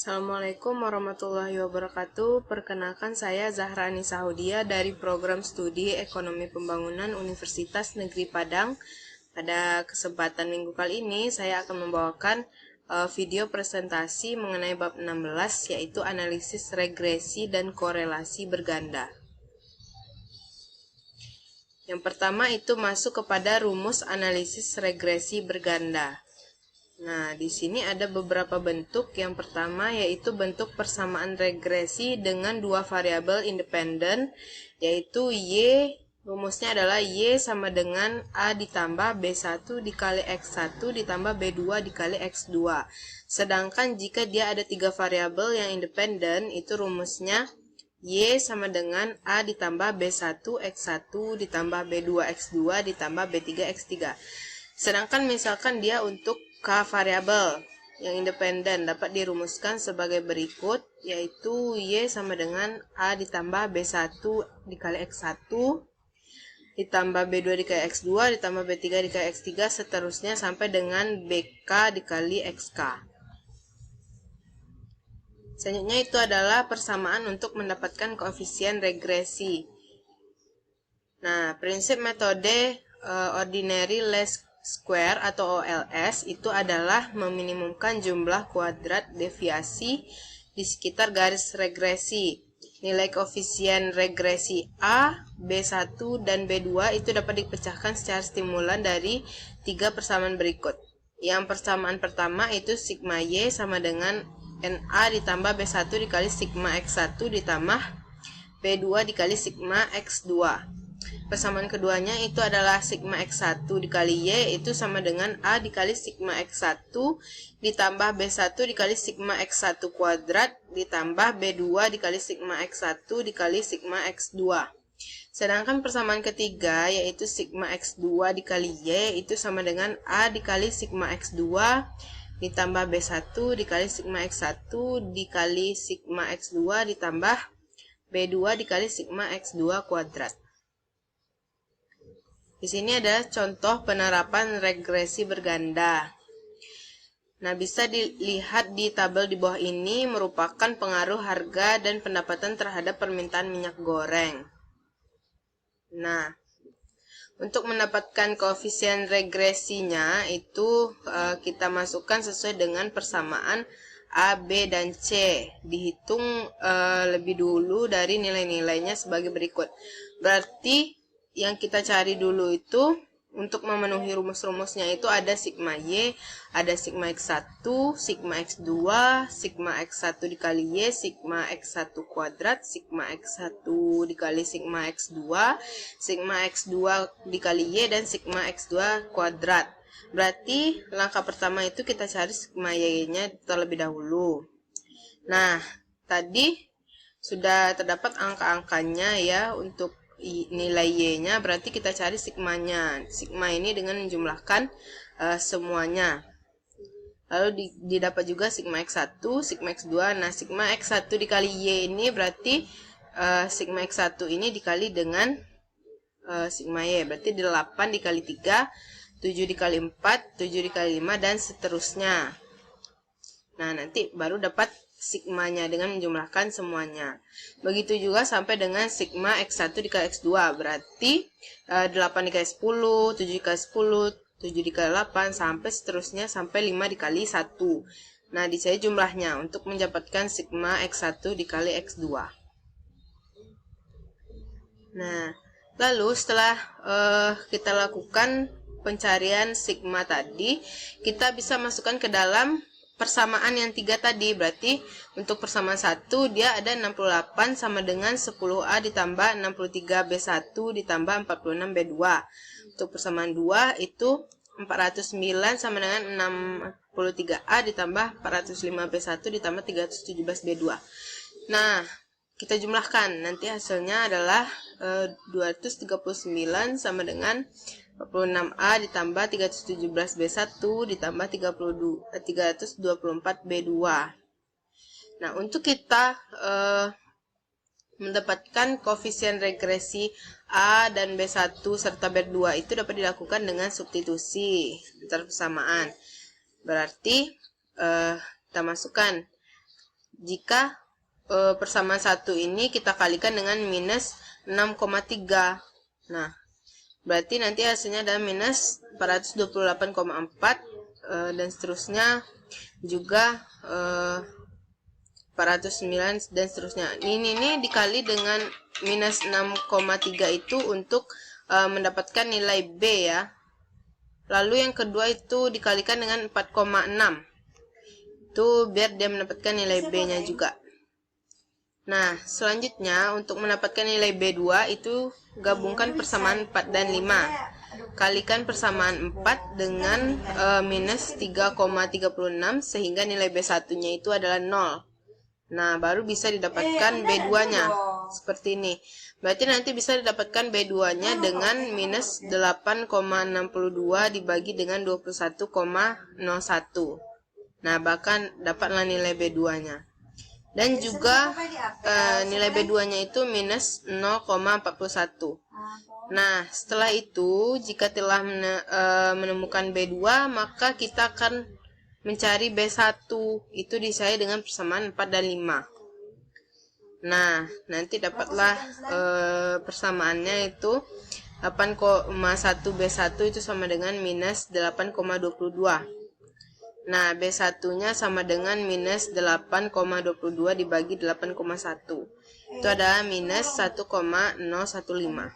Assalamualaikum warahmatullahi wabarakatuh. Perkenalkan saya Zahra Anissa Hudia dari Program Studi Ekonomi Pembangunan Universitas Negeri Padang. Pada kesempatan minggu kali ini saya akan membawakan video presentasi mengenai bab 16 yaitu analisis regresi dan korelasi berganda. Yang pertama itu masuk kepada rumus analisis regresi berganda. Nah, di sini ada beberapa bentuk. Yang pertama yaitu bentuk persamaan regresi dengan dua variabel independen, yaitu Y, rumusnya adalah Y sama dengan A ditambah B1 dikali X1 ditambah B2 dikali X2. Sedangkan jika dia ada tiga variabel yang independen, itu rumusnya Y sama dengan A ditambah B1 X1 ditambah B2 X2 ditambah B3 X3. Sedangkan misalkan dia untuk K variabel yang independen dapat dirumuskan sebagai berikut, yaitu Y sama dengan A ditambah B1 dikali X1 ditambah B2 dikali X2 ditambah B3 dikali X3 seterusnya sampai dengan BK dikali XK. Selanjutnya itu adalah persamaan untuk mendapatkan koefisien regresi. Nah, prinsip metode ordinary least square atau OLS itu adalah meminimumkan jumlah kuadrat deviasi di sekitar garis regresi. Nilai koefisien regresi A, B1, dan B2 itu dapat dipecahkan secara stimulan dari tiga persamaan berikut. Yang persamaan pertama itu sigma Y sama dengan NA ditambah B1 dikali sigma X1 ditambah B2 dikali sigma X2. Persamaan keduanya itu adalah sigma X1 dikali Y itu sama dengan A dikali sigma X1 ditambah B1 dikali sigma X1 kuadrat ditambah B2 dikali sigma X1 dikali sigma X2. Sedangkan persamaan ketiga yaitu sigma X2 dikali Y itu sama dengan A dikali sigma X2 ditambah B1 dikali sigma X1 dikali sigma X2 ditambah B2 dikali sigma X2 kuadrat. Di sini ada contoh penerapan regresi berganda. Nah, bisa dilihat di tabel di bawah ini merupakan pengaruh harga dan pendapatan terhadap permintaan minyak goreng. Nah, untuk mendapatkan koefisien regresinya itu kita masukkan sesuai dengan persamaan A, B, dan C. Dihitung lebih dulu dari nilai-nilainya sebagai berikut. Berarti yang kita cari dulu itu untuk memenuhi rumus-rumusnya itu ada sigma Y, ada sigma X1, sigma X2, sigma X1 dikali Y, sigma X1 kuadrat, sigma X1 dikali sigma X2, sigma X2 dikali Y, dan sigma X2 kuadrat. Berarti langkah pertama itu kita cari sigma Y-nya terlebih dahulu. Nah, tadi sudah terdapat angka-angkanya ya untuk nilai Y-nya, berarti kita cari sigmanya. Sigma ini dengan menjumlahkan semuanya. Lalu didapat juga sigma X1, sigma X2. Nah, sigma X1 dikali Y ini berarti sigma X1 ini dikali dengan sigma Y. Berarti 8 dikali 3, 7 dikali 4, 7 dikali 5, dan seterusnya. Nah, nanti baru dapat sigmanya dengan menjumlahkan semuanya. Begitu juga sampai dengan sigma X1 dikali X2. Berarti 8 dikali 10, 7 dikali 10, 7 dikali 8, sampai seterusnya sampai 5 dikali 1. Nah, dicari jumlahnya untuk mendapatkan sigma X1 dikali X2. Nah, lalu setelah kita lakukan pencarian sigma tadi, kita bisa masukkan ke dalam persamaan yang tiga tadi. Berarti untuk persamaan 1 dia ada 68 sama dengan 10A ditambah 63B1 ditambah 46B2. Untuk persamaan 2 itu 409 sama dengan 63A ditambah 405B1 ditambah 317B2. Nah, kita jumlahkan. Nanti hasilnya adalah 239 sama dengan 46A ditambah 317B1 ditambah 324B2. Nah, untuk kita mendapatkan koefisien regresi A dan B1 serta B2 itu dapat dilakukan dengan substitusi antar persamaan. Berarti kita masukkan jika persamaan 1 ini kita kalikan dengan minus 6,3. Nah, berarti nanti hasilnya adalah minus 428,4 dan seterusnya, juga 409 dan seterusnya. Ini dikali dengan minus 6,3 itu untuk mendapatkan nilai B ya. Lalu yang kedua itu dikalikan dengan 4,6. Itu biar dia mendapatkan nilai B-nya juga. Nah, selanjutnya untuk mendapatkan nilai B2 itu gabungkan persamaan 4 dan 5. Kalikan persamaan 4 dengan minus 3,36 sehingga nilai B1-nya itu adalah 0. Nah, baru bisa didapatkan B2-nya. Seperti ini. Berarti nanti bisa didapatkan B2-nya dengan minus 8,62 dibagi dengan 21,01. Nah, bahkan dapatlah nilai B2-nya. Dan juga nilai B2-nya itu minus 0,41. Nah, setelah itu jika telah menemukan B2, maka kita akan mencari B1. Itu disai dengan persamaan 4 dan 5. Nah, nanti dapatlah persamaannya itu 8,1 B1 itu sama dengan minus 8,22. Nah, B1-nya sama dengan minus 8,22 dibagi 8,1. Itu adalah minus 1,015.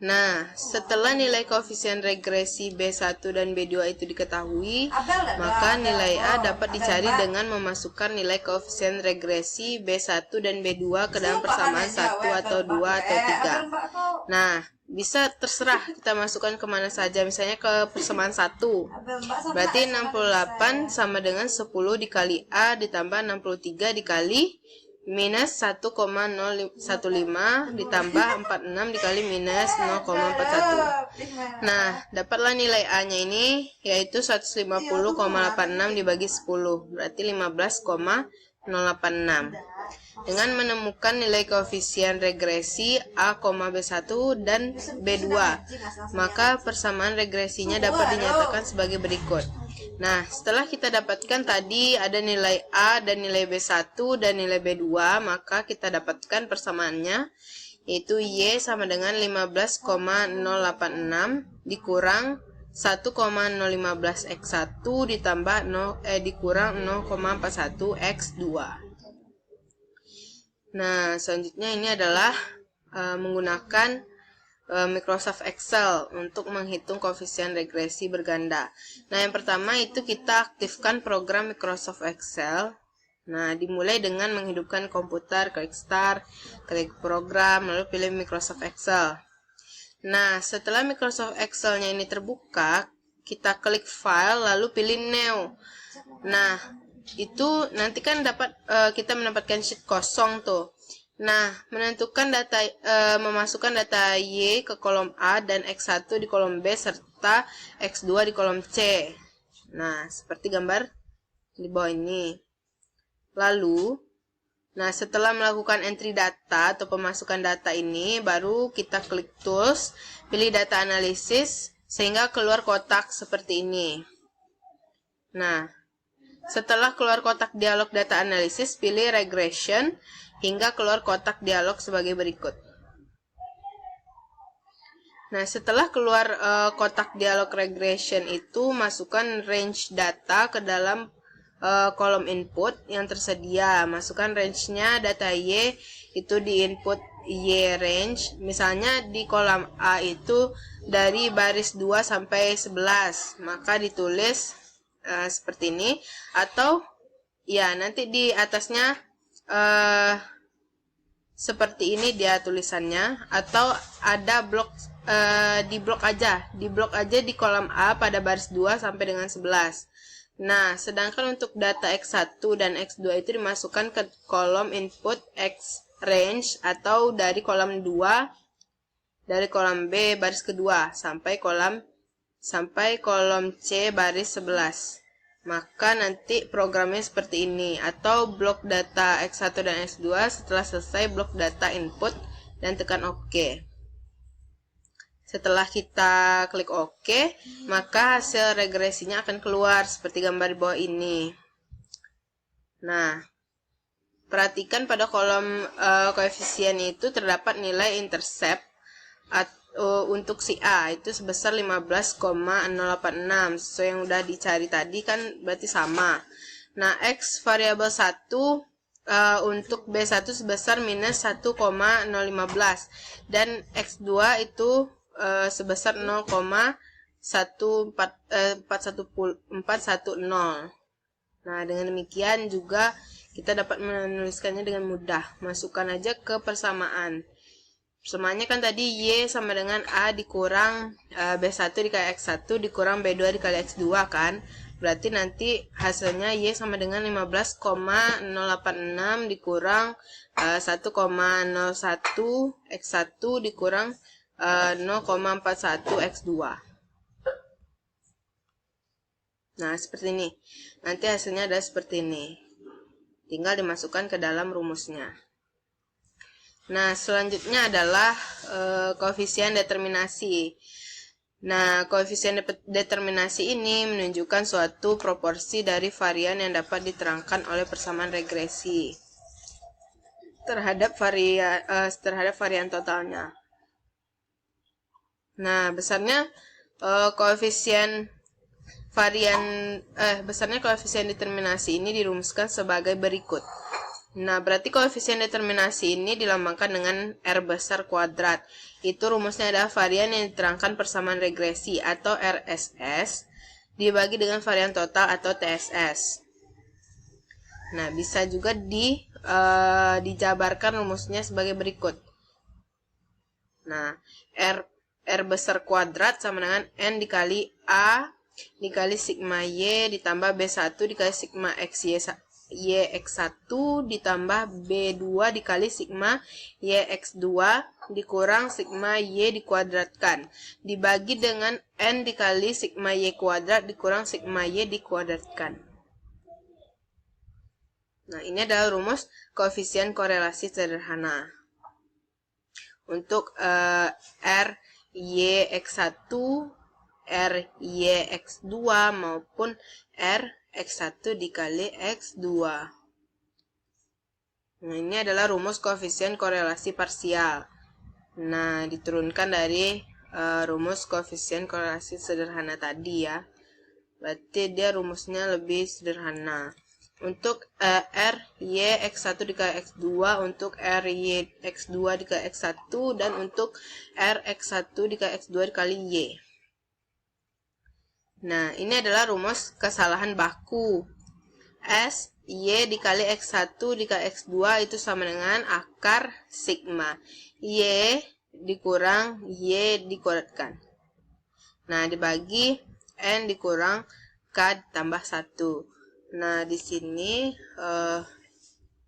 Nah, setelah nilai koefisien regresi B1 dan B2 itu diketahui, maka nilai A dapat dicari dengan memasukkan nilai koefisien regresi B1 dan B2 ke dalam persamaan 1 atau 2 atau 3. Nah, bisa terserah kita masukkan kemana saja, misalnya ke persamaan 1. Berarti 68 sama dengan 10 dikali A ditambah 63 dikali minus 1,015 ditambah 46 dikali minus 0,41. Nah, dapatlah nilai A-nya ini yaitu 150,86 dibagi 10, berarti 15,086. Dengan menemukan nilai koefisien regresi A, B1 dan B2, maka persamaan regresinya dapat dinyatakan sebagai berikut. Nah, setelah kita dapatkan tadi ada nilai A dan nilai B1 dan nilai B2, maka kita dapatkan persamaannya, yaitu Y sama dengan 15,086 dikurang 1,015 X1 ditambah dikurang 0,41 X2. Nah, selanjutnya ini adalah menggunakan Microsoft Excel untuk menghitung koefisien regresi berganda. Nah, yang pertama itu kita aktifkan program Microsoft Excel. Nah, dimulai dengan menghidupkan komputer, klik Start, klik Program, lalu pilih Microsoft Excel. Nah, setelah Microsoft Excel-nya ini terbuka, kita klik File, lalu pilih New. Nah, itu nanti kan kita mendapatkan sheet kosong tuh. Nah, memasukkan data Y ke kolom A dan X1 di kolom B serta X2 di kolom C. Nah, seperti gambar di bawah ini. Lalu, setelah melakukan entry data atau pemasukan data ini, baru kita klik Tools, pilih Data Analysis, sehingga keluar kotak seperti ini. Nah, setelah keluar kotak dialog Data Analysis, pilih Regression, hingga keluar kotak dialog sebagai berikut. Nah, setelah keluar kotak dialog regression itu, masukkan range data ke dalam kolom input yang tersedia. Masukkan range-nya data Y itu di input Y range. Misalnya di kolom A itu dari baris 2 sampai 11. Maka ditulis seperti ini. Atau ya nanti di atasnya seperti ini dia tulisannya, atau ada blok di blok aja di kolom A pada baris 2 sampai dengan 11. Nah, sedangkan untuk data X1 dan X2 itu dimasukkan ke kolom input X range atau dari kolom 2 dari kolom B baris kedua sampai kolom C baris 11. Maka nanti programnya seperti ini, atau blok data X1 dan X2 setelah selesai blok data input dan tekan OK. Setelah kita klik OK, maka hasil regresinya akan keluar seperti gambar di bawah ini. Nah, perhatikan pada kolom koefisien itu terdapat nilai intercept untuk si A itu sebesar 15,086. Sesuai yang udah dicari tadi kan berarti sama. Nah, X variabel 1 untuk B1 sebesar minus 1,015 dan X2 itu sebesar 0,410. Nah, dengan demikian juga kita dapat menuliskannya dengan mudah. Masukkan aja ke persamaan. Persamaannya kan tadi Y sama dengan A dikurang B1 dikali X1 dikurang B2 dikali X2 kan. Berarti nanti hasilnya Y sama dengan 15,086 dikurang 1,01 X1 dikurang 0,41 X2. Nah, seperti ini. Nanti hasilnya adalah seperti ini. Tinggal dimasukkan ke dalam rumusnya. Nah, selanjutnya adalah koefisien determinasi. Nah, koefisien determinasi ini menunjukkan suatu proporsi dari varian yang dapat diterangkan oleh persamaan regresi terhadap varian totalnya. Nah, besarnya koefisien determinasi ini dirumuskan sebagai berikut. Nah, berarti koefisien determinasi ini dilambangkan dengan R besar kuadrat. Itu rumusnya adalah varian yang diterangkan persamaan regresi atau RSS dibagi dengan varian total atau TSS. Nah, bisa juga dijabarkan rumusnya sebagai berikut. Nah, R besar kuadrat sama dengan N dikali A dikali sigma Y ditambah B1 dikali sigma YX1 ditambah B2 dikali sigma YX2 dikurang sigma Y dikuadratkan dibagi dengan N dikali sigma Y kuadrat dikurang sigma Y dikuadratkan. Nah, ini adalah rumus koefisien korelasi sederhana. Untuk R YX1, R YX2 maupun R X1 dikali X2. Nah, ini adalah rumus koefisien korelasi parsial. Nah, diturunkan dari rumus koefisien korelasi sederhana tadi ya. Berarti dia rumusnya lebih sederhana. Untuk R Y X1 dikali X2, untuk R Y X2 dikali X1, dan untuk R X1 dikali X2 dikali Y. Nah, ini adalah rumus kesalahan baku. S, Y dikali X1 dikali X2 itu sama dengan akar sigma. Y dikurang Y dikuadratkan. Nah, dibagi N dikurang K ditambah 1. Nah, di sini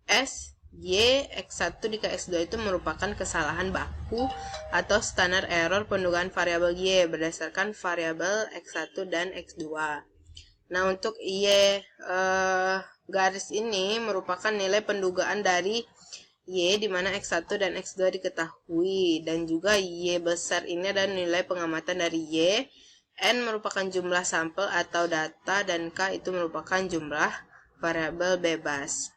S, Y, X1 dikali X2 itu merupakan kesalahan baku atau standar error pendugaan variabel Y berdasarkan variabel X1 dan X2. Nah, untuk Y garis ini merupakan nilai pendugaan dari Y di mana X1 dan X2 diketahui, dan juga Y besar ini adalah nilai pengamatan dari Y. N merupakan jumlah sampel atau data dan K itu merupakan jumlah variabel bebas.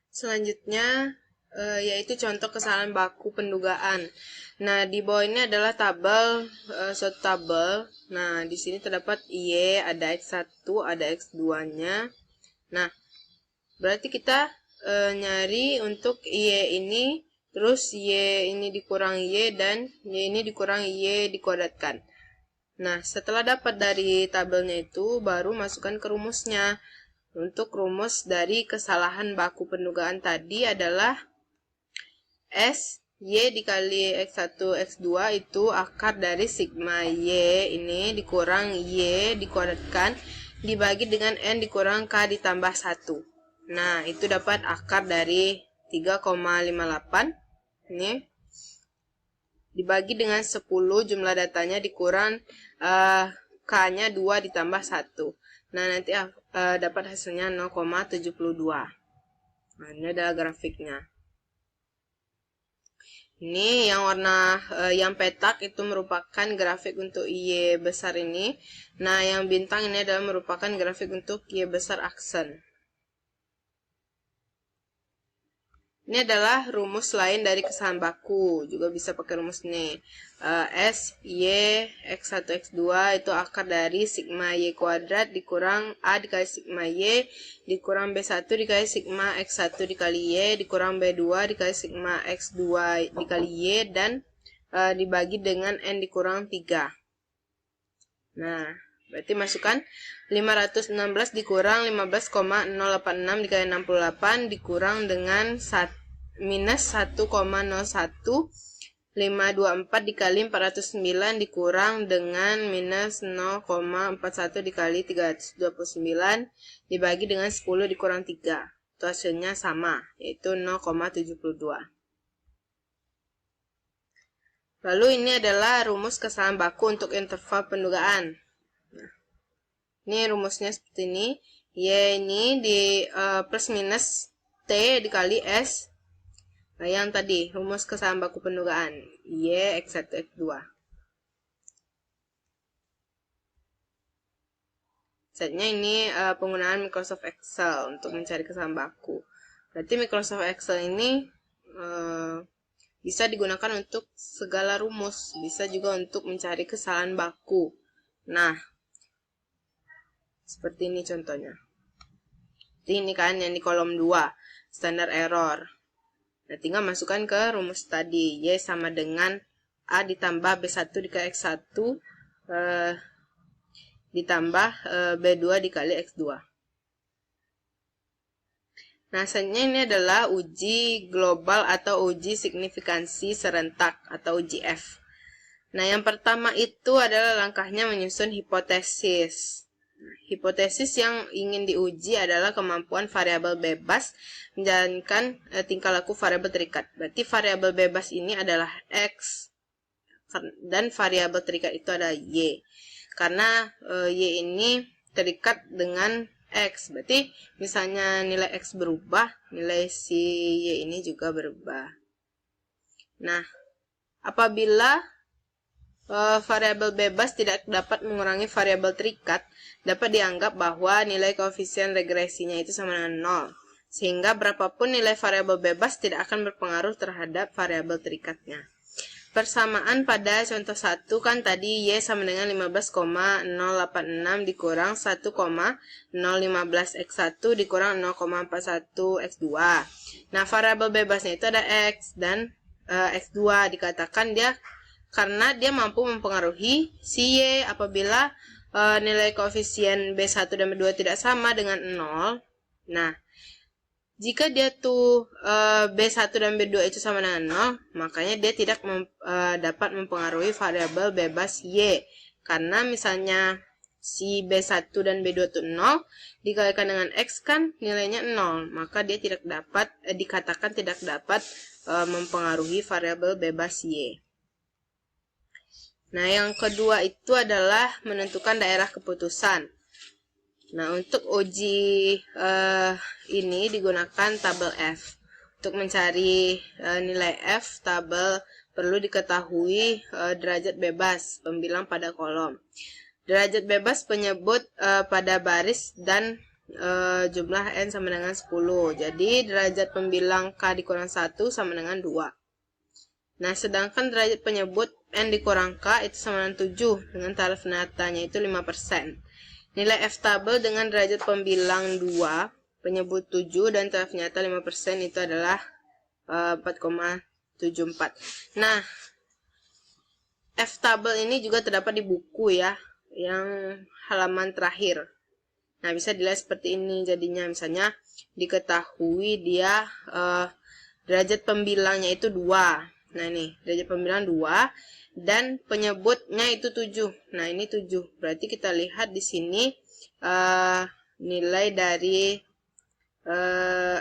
Selanjutnya yaitu contoh kesalahan baku pendugaan. Nah, di bawah ini adalah tabel, suatu tabel. Nah, di sini terdapat Y, ada X1, ada X2-nya. Nah, berarti kita nyari untuk Y ini, terus Y ini dikurang Y, dan Y ini dikurang Y dikuadratkan. Nah, setelah dapat dari tabelnya itu, baru masukkan ke rumusnya. Untuk rumus dari kesalahan baku pendugaan tadi adalah S, Y dikali X1, X2 itu akar dari sigma Y ini dikurang Y dikuadratkan dibagi dengan N dikurang K ditambah 1. Nah, itu dapat akar dari 3,58. Ini dibagi dengan 10 jumlah datanya dikurang K-nya 2 ditambah 1. Nah, nanti dapat hasilnya 0,72. Nah, ini adalah grafiknya. Ini yang warna yang petak itu merupakan grafik untuk Y besar ini. Nah, yang bintang ini adalah merupakan grafik untuk Y besar aksen. Ini adalah rumus lain dari kesamaan baku. Juga bisa pakai rumus ini. S, Y, X1, X2 itu akar dari sigma Y kuadrat dikurang A dikali sigma Y dikurang B1 dikali sigma X1 dikali Y dikurang B2 dikali sigma X2 dikali Y dan dibagi dengan N dikurang 3. Nah, berarti masukkan 516 dikurang 15,086 dikali 68 dikurang dengan minus 1,01 524 dikali 409 dikurang dengan minus 0,41 dikali 329 dibagi dengan 10 dikurang 3. Itu hasilnya sama, yaitu 0,72. Lalu ini adalah rumus kesamaan baku untuk interval pendugaan. Nah, ini rumusnya seperti ini. Y ini di plus minus T dikali S. Nah, yang tadi, rumus kesamaan baku pendugaan. Y, X1, X2. Setnya ini penggunaan Microsoft Excel untuk mencari kesamaan baku. Berarti Microsoft Excel ini bisa digunakan untuk segala rumus. Bisa juga untuk mencari kesalahan baku. Nah, seperti ini contohnya. Jadi ini kan yang di kolom 2, standar error. Nah, tinggal masukkan ke rumus tadi. Y sama dengan A ditambah B1 dikali X1 ditambah B2 dikali X2. Nah, selanjutnya ini adalah uji global atau uji signifikansi serentak atau uji F. Nah, yang pertama itu adalah langkahnya menyusun hipotesis. Hipotesis yang ingin diuji adalah kemampuan variabel bebas menjalankan tingkah laku variabel terikat. Berarti variabel bebas ini adalah X dan variabel terikat itu adalah Y. Karena Y ini terikat dengan X. Berarti misalnya nilai X berubah, nilai si Y ini juga berubah. Nah, apabila variabel bebas tidak dapat mengurangi variabel terikat, dapat dianggap bahwa nilai koefisien regresinya itu sama dengan 0. Sehingga berapapun nilai variabel bebas tidak akan berpengaruh terhadap variabel terikatnya. Persamaan pada contoh 1 kan tadi Y sama dengan 15,086 dikurang 1,015 X1 dikurang 0,41 X2. Nah, variabel bebasnya itu ada X dan X2. Dikatakan dia karena dia mampu mempengaruhi si Y apabila nilai koefisien B1 dan B2 tidak sama dengan 0. Nah, jika dia tuh B1 dan B2 itu sama dengan 0, makanya dia tidak dapat mempengaruhi variabel bebas Y. Karena misalnya si B1 dan B2 itu 0, dikalikan dengan X kan nilainya 0, maka dia tidak dapat dikatakan tidak dapat mempengaruhi variabel bebas Y. Nah, yang kedua itu adalah menentukan daerah keputusan. Nah, untuk uji ini digunakan tabel F. Untuk mencari nilai F, tabel perlu diketahui derajat bebas, pembilang pada kolom. Derajat bebas penyebut pada baris dan jumlah N sama dengan 10. Jadi, derajat pembilang K dikurang 1 sama dengan 2. Nah, sedangkan derajat penyebut N dikurang K itu sama dengan 7, dengan taraf natanya itu 5%. Nilai F tabel dengan derajat pembilang 2, penyebut 7, dan taraf nyata 5% itu adalah 4,74. Nah, F tabel ini juga terdapat di buku ya, yang halaman terakhir. Nah, bisa dilihat seperti ini jadinya. Misalnya, diketahui dia derajat pembilangnya itu 2. Nah, ini derajat pembilang 2 dan penyebutnya itu 7. Nah, ini 7. Berarti kita lihat di sini nilai dari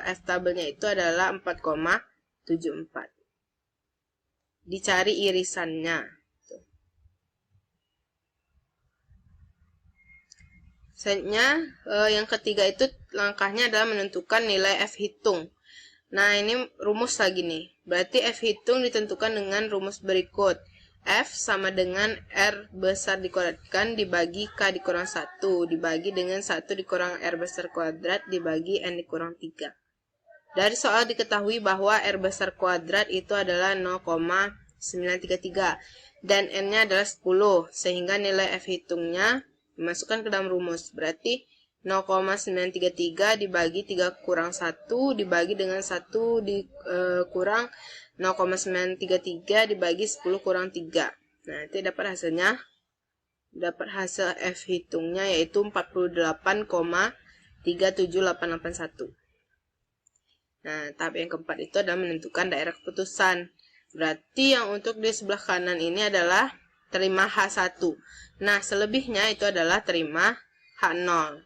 F tabelnya itu adalah 4,74. Dicari irisannya. Selanjutnya, yang ketiga itu langkahnya adalah menentukan nilai F hitung. Nah, ini rumus lagi nih. Berarti F hitung ditentukan dengan rumus berikut. F sama dengan R besar dikuadratkan dibagi K dikurang 1 dibagi dengan 1 dikurang R besar kuadrat dibagi N dikurang 3. Dari soal diketahui bahwa R besar kuadrat itu adalah 0,933 dan N-nya adalah 10, sehingga nilai F hitungnya dimasukkan ke dalam rumus. Berarti 0,933 dibagi 3 kurang 1 dibagi dengan 1 kurang 0,933 dibagi 10 kurang 3. Nah, nanti dapat hasilnya. Dapat hasil F hitungnya yaitu 48,37881. Nah, tahap yang keempat itu adalah menentukan daerah keputusan. Berarti yang untuk di sebelah kanan ini adalah terima H1. Nah, selebihnya itu adalah terima H0.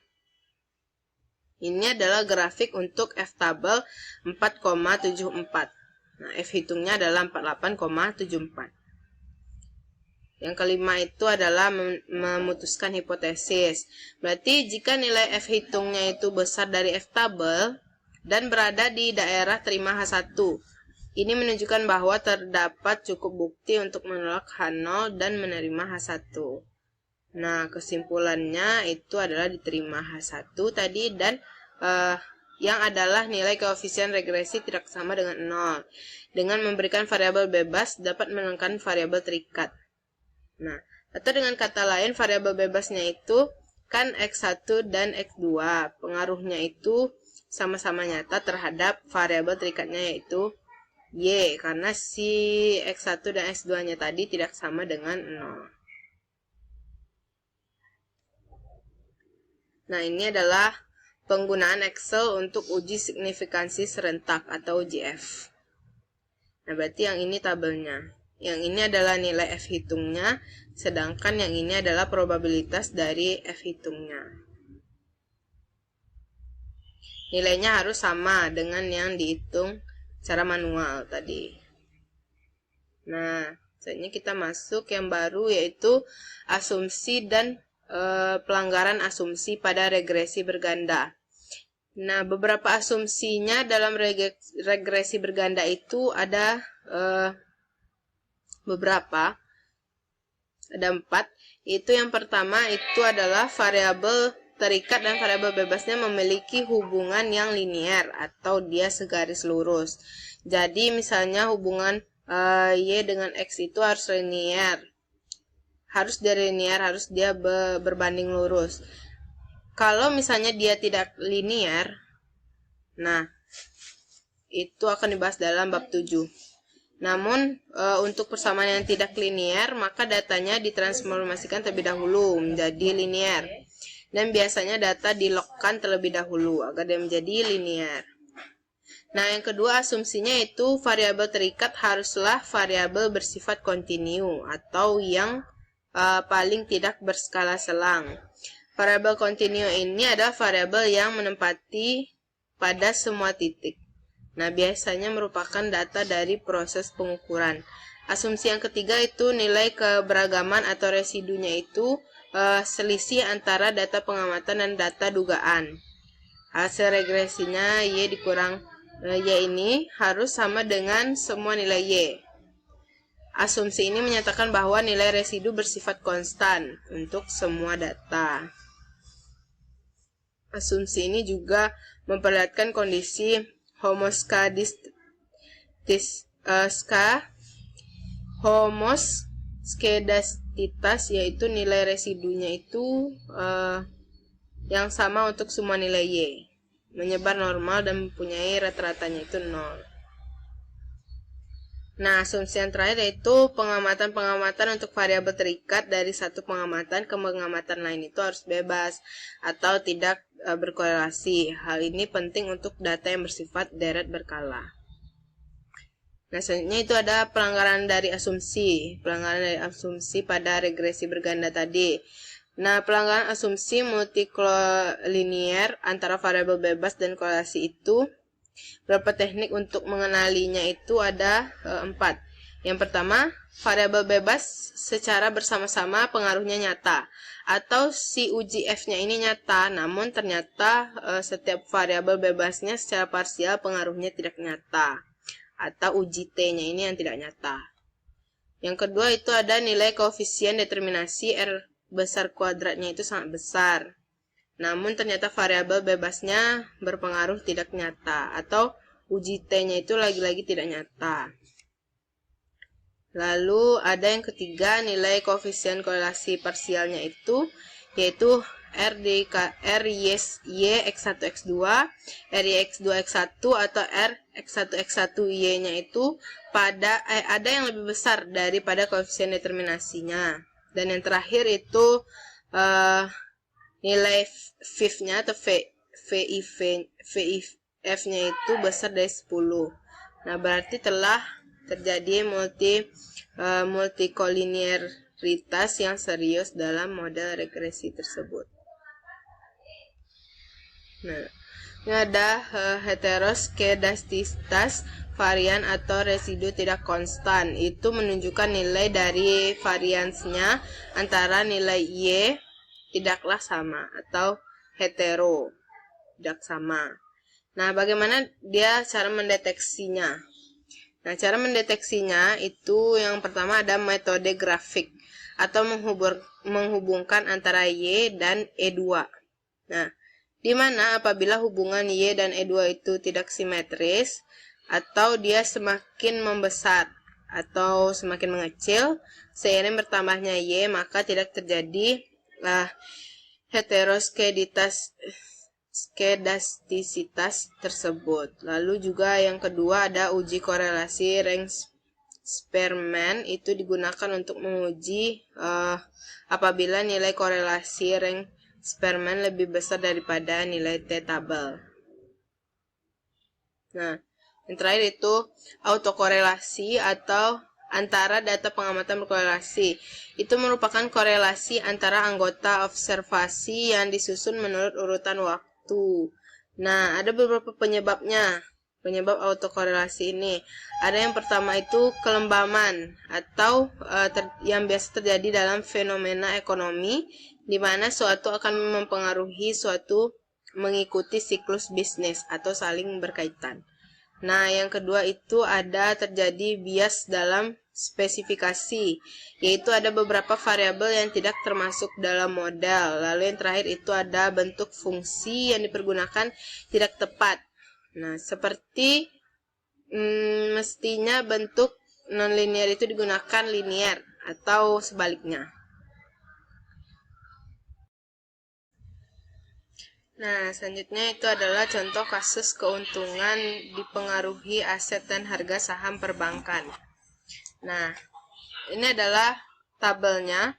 Ini adalah grafik untuk F tabel 4,74. Nah, F hitungnya adalah 48,74. Yang kelima itu adalah memutuskan hipotesis. Berarti jika nilai F hitungnya itu besar dari F tabel dan berada di daerah terima H1, ini menunjukkan bahwa terdapat cukup bukti untuk menolak H0 dan menerima H1. Nah, kesimpulannya itu adalah diterima H1 tadi dan yang adalah nilai koefisien regresi tidak sama dengan 0. Dengan memberikan variabel bebas dapat menekan variabel terikat. Nah, atau dengan kata lain variabel bebasnya itu kan X1 dan X2. Pengaruhnya itu sama-sama nyata terhadap variabel terikatnya yaitu Y, karena si X1 dan X2-nya tadi tidak sama dengan 0. Nah, ini adalah penggunaan Excel untuk uji signifikansi serentak atau UJF. Nah, berarti yang ini tabelnya. Yang ini adalah nilai F hitungnya, sedangkan yang ini adalah probabilitas dari F hitungnya. Nilainya harus sama dengan yang dihitung secara manual tadi. Nah, selanjutnya kita masuk yang baru yaitu asumsi dan pelanggaran asumsi pada regresi berganda. Nah, beberapa asumsinya dalam regresi berganda itu ada beberapa, ada 4. Itu yang pertama itu adalah variabel terikat dan variabel bebasnya memiliki hubungan yang linier atau dia segaris lurus. Jadi misalnya hubungan Y dengan X itu harus linier. Harus dia linear, harus dia berbanding lurus. Kalau misalnya dia tidak linear, nah, itu akan dibahas dalam bab 7. Namun, untuk persamaan yang tidak linear, maka datanya ditransformasikan terlebih dahulu menjadi linear. Dan biasanya data dilogkan terlebih dahulu agar dia menjadi linear. Nah, yang kedua asumsinya itu variabel terikat haruslah variabel bersifat kontinu atau yang paling tidak berskala selang. Variabel kontinu ini adalah variabel yang menempati pada semua titik. Nah, biasanya merupakan data dari proses pengukuran. Asumsi yang ketiga itu nilai keberagaman atau residunya itu selisih antara data pengamatan dan data dugaan. Hasil regresinya Y dikurang Y ini harus sama dengan semua nilai Y. Asumsi ini menyatakan bahwa nilai residu bersifat konstan untuk semua data. Asumsi ini juga memperlihatkan kondisi homoskedastis, yaitu nilai residunya itu yang sama untuk semua nilai Y, menyebar normal dan mempunyai rata-ratanya itu 0. Nah, asumsi yang terakhir yaitu pengamatan-pengamatan untuk variabel terikat dari satu pengamatan ke pengamatan lain itu harus bebas atau tidak berkorelasi. Hal ini penting untuk data yang bersifat deret berkala. Nah, selanjutnya itu ada pelanggaran dari asumsi. Pelanggaran dari asumsi pada regresi berganda tadi. Nah, pelanggaran asumsi multikolinier antara variabel bebas dan korelasi itu, beberapa teknik untuk mengenalinya itu ada 4. Yang pertama, variabel bebas secara bersama-sama pengaruhnya nyata. Atau si uji F-nya ini nyata, namun ternyata setiap variabel bebasnya secara parsial pengaruhnya tidak nyata. Atau uji T-nya ini yang tidak nyata. Yang kedua itu ada nilai koefisien determinasi R besar kuadratnya itu sangat besar. Namun ternyata variabel bebasnya berpengaruh tidak nyata. Atau uji T-nya itu lagi-lagi tidak nyata. Lalu ada yang ketiga, nilai koefisien korelasi parsialnya itu, yaitu R Y X1 X2, R Y X2 X1 atau R X1 X1 Y-nya itu ada yang lebih besar daripada koefisien determinasinya. Dan yang terakhir itu nilai VIF-nya atau VIF-nya itu besar dari 10. Nah, berarti telah terjadi multikolinearitas yang serius dalam model regresi tersebut. Nah, ini ada heteroskedastisitas varian atau residu tidak konstan. Itu menunjukkan nilai dari variansnya antara nilai Y tidaklah sama atau hetero, tidak sama. Nah, bagaimana dia cara mendeteksinya? Nah, cara mendeteksinya itu yang pertama ada metode grafik atau menghubungkan antara Y dan E2. Nah, di mana apabila hubungan Y dan E2 itu tidak simetris atau dia semakin membesar atau semakin mengecil seiring bertambahnya Y, maka tidak terjadi heteroskedastisitas tersebut. Lalu juga yang kedua ada uji korelasi Reng-Spearman, itu digunakan untuk menguji apabila nilai korelasi Reng-Spearman lebih besar daripada nilai T-tabel. Nah, yang terakhir itu autokorelasi atau antara data pengamatan berkorelasi. Itu merupakan korelasi antara anggota observasi yang disusun menurut urutan waktu. Nah, ada beberapa penyebabnya. Penyebab autokorelasi ini. Ada yang pertama itu kelembaman atau yang biasa terjadi dalam fenomena ekonomi di mana suatu akan mempengaruhi suatu mengikuti siklus bisnis atau saling berkaitan. Nah, yang kedua itu ada terjadi bias dalam spesifikasi, yaitu ada beberapa variabel yang tidak termasuk dalam model. Lalu yang terakhir itu ada bentuk fungsi yang dipergunakan tidak tepat. Nah, seperti mestinya bentuk nonlinear itu digunakan linear atau sebaliknya. Nah, selanjutnya itu adalah contoh kasus keuntungan dipengaruhi aset dan harga saham perbankan. Nah, ini adalah tabelnya.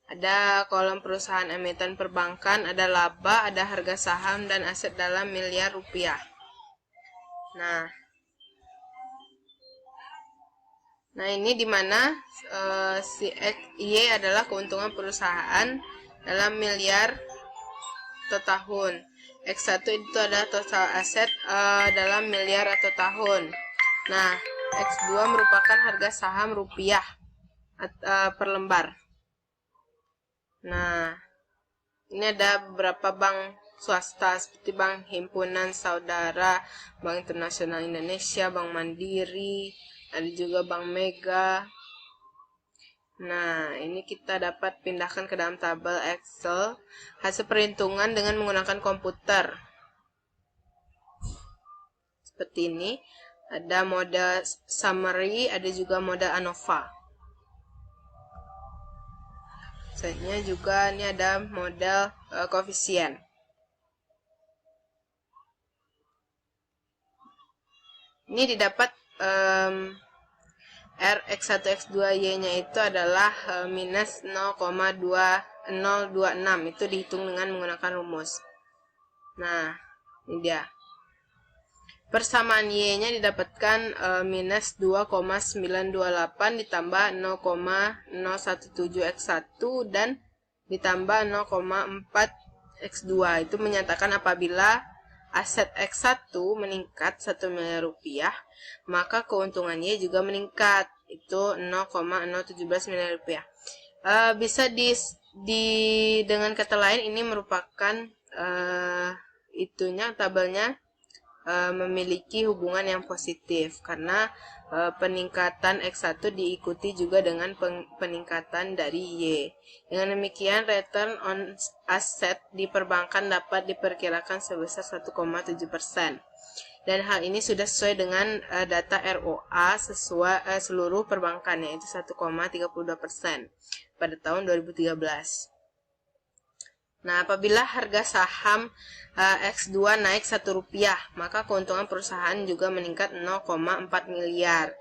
Ada kolom perusahaan emiten perbankan, ada laba, ada harga saham, dan aset dalam miliar rupiah. Nah ini dimana si Y adalah keuntungan perusahaan dalam miliar atau tahun. X1 itu adalah total aset dalam miliar atau tahun. Nah, X2 merupakan harga saham rupiah per lembar. Nah, ini ada beberapa bank swasta seperti Bank Himpunan Saudara, Bank Internasional Indonesia, Bank Mandiri, ada juga Bank Mega. Nah, ini kita dapat pindahkan ke dalam tabel Excel hasil perhitungan dengan menggunakan komputer. Seperti ini, ada model summary, ada juga model ANOVA. Selanjutnya juga ini ada model koefisien. Ini didapat Rx1 X2Y-nya itu adalah minus 0,2026. Itu dihitung dengan menggunakan rumus. Nah, ini dia. Persamaan Y-nya didapatkan minus 2,928 ditambah 0,017 X1 dan ditambah 0,4 X2. Itu menyatakan apabila aset X1 meningkat 1 miliar rupiah, maka keuntungan Y juga meningkat, itu 0,017 miliar rupiah. Bisa dengan kata lain ini merupakan tabelnya memiliki hubungan yang positif karena peningkatan X1 diikuti juga dengan peningkatan dari Y. Dengan demikian, return on asset di perbankan dapat diperkirakan sebesar 1,7%. Dan hal ini sudah sesuai dengan data ROA seluruh perbankan, yaitu 1,32% pada tahun 2013. Nah, apabila harga saham X2 naik Rp1, maka keuntungan perusahaan juga meningkat 0,4 miliar.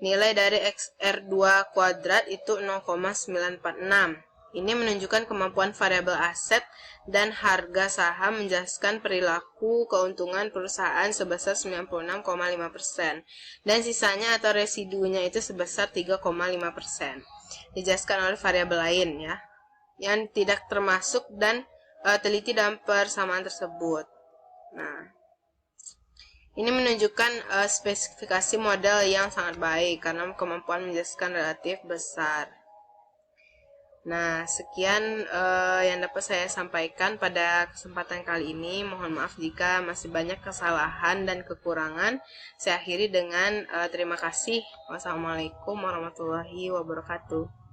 Nilai dari XR2 kuadrat itu 0,946. Ini menunjukkan kemampuan variabel aset dan harga saham menjelaskan perilaku keuntungan perusahaan sebesar 96,5%. Dan sisanya atau residunya itu sebesar 3,5%. Dijelaskan oleh variabel lain ya, yang tidak termasuk dan teliti dalam persamaan tersebut. Nah, ini menunjukkan spesifikasi model yang sangat baik karena kemampuan menjelaskan relatif besar. Nah, sekian yang dapat saya sampaikan pada kesempatan kali ini. Mohon maaf jika masih banyak kesalahan dan kekurangan. Saya akhiri dengan terima kasih. Wassalamualaikum warahmatullahi wabarakatuh.